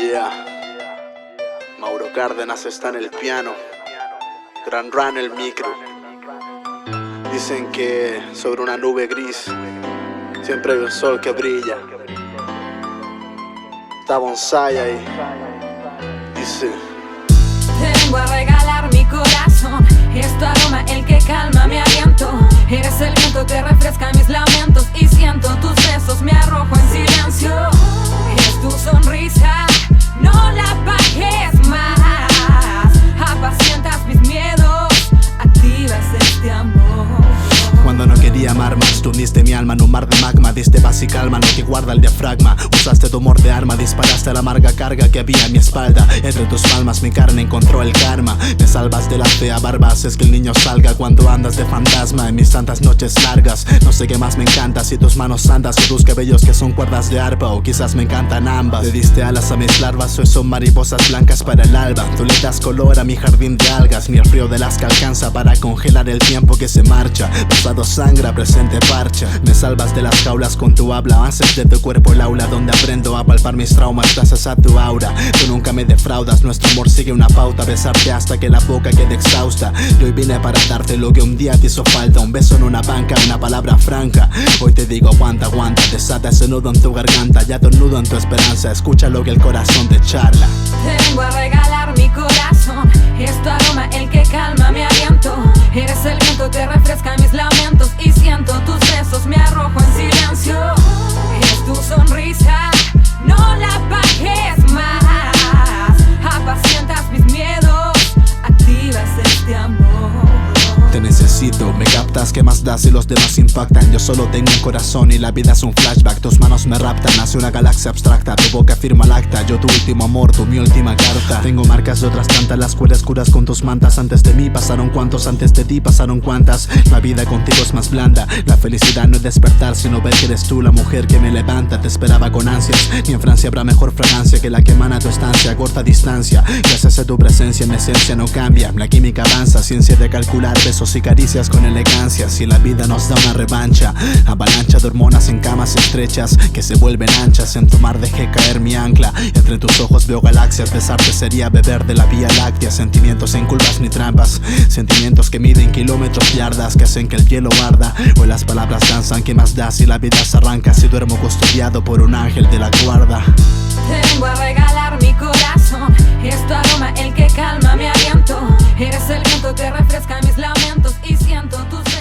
Yeah. Mauro Cárdenas está en el piano, Gran Ran el micro. Dicen que sobre una nube gris siempre hay un sol que brilla. Está Bonsai ahí. Dice: te vengo a regalar mi corazón, es tu aroma el que calma mi aliento. Eres el viento que refresca mis lamentos y siento tus besos, me arrojo en silencio. Es tu sonrisa, no la apagues más. Apacientas mis miedos, activas este amor. Cuando no quería amar más, tú hundiste mi alma en un mar de magma. Diste paz y calma, no te guarda el diafragma. Usaste tu humor de arma, disparaste la amarga carga que había en mi espalda. Entre tus palmas mi carne encontró el karma. Me salvas de la fea barba, haces que el niño salga cuando andas de fantasma en mis tantas noches largas. No sé qué más me encanta, si tus manos santas o tus cabellos que son cuerdas de arpa, o quizás me encantan ambas. Le diste alas a mis larvas, hoy son mariposas blancas para el alba. Tú le das color a mi jardín de algas, ni el frío del Alaska alcanza para congelar el tiempo que se marcha. Pasado sangra, presente parcha. Me salvas de las jaulas con tu habla, haces de tu cuerpo el aula donde aprendo a palpar mis traumas gracias a tu aura. Tú nunca me defraudas, nuestro amor sigue una pauta, besarte hasta que la boca quede exhausta. Y hoy vine para darte lo que un día te hizo falta, un beso en una banca, una palabra franca. Hoy te digo aguanta, aguanta, desata ese nudo en tu garganta, ya tu nudo en tu esperanza, escucha lo que el corazón te charla. Te vengo a regalar mi corazón, es tu aroma el que calma mi aliento. Eres el viento que refresca mis lamentos y siento tus besos, me arrojo en silencio. Es tu sonrisa, no la apagues más. Apacientas mis miedos, activas este amor. Te necesito, me captas, ¿qué más das si los demás impactan? Yo solo tengo un corazón y la vida es un flashback. Tus manos me raptan hacia una galaxia abstracta. Tu boca firma el acta, yo tu último amor, tú mi última carta. Tengo marcas de otras tantas, las cuales curas con tus mantas. Antes de mí pasaron cuantos, antes de ti pasaron cuantas. La vida contigo es más blanda, la felicidad no es despertar, sino ver que eres tú la mujer que me levanta. Te esperaba con ansias, ni en Francia habrá mejor fragancia que la que emana tu estancia a corta distancia. Gracias a tu presencia mi esencia no cambia, la química avanza, ciencia de calcular besos y caricias con elegancia. Si la vida nos da una revancha, avalancha de hormonas en camas estrechas que se vuelven anchas. En tu mar dejé caer mi ancla, entre tus ojos veo galaxias. Besarte sería beber de la vía láctea. Sentimientos en curvas ni trampas, sentimientos que miden kilómetros, yardas, que hacen que el hielo arda. Hoy las palabras danzan, ¿qué más da si la vida se arranca? Si duermo custodiado por un ángel de la guarda. Te vengo a regalar mi corazón, es tu aroma el que calma mi aliento. Eres el viento que refresca mis lamentos y siento tus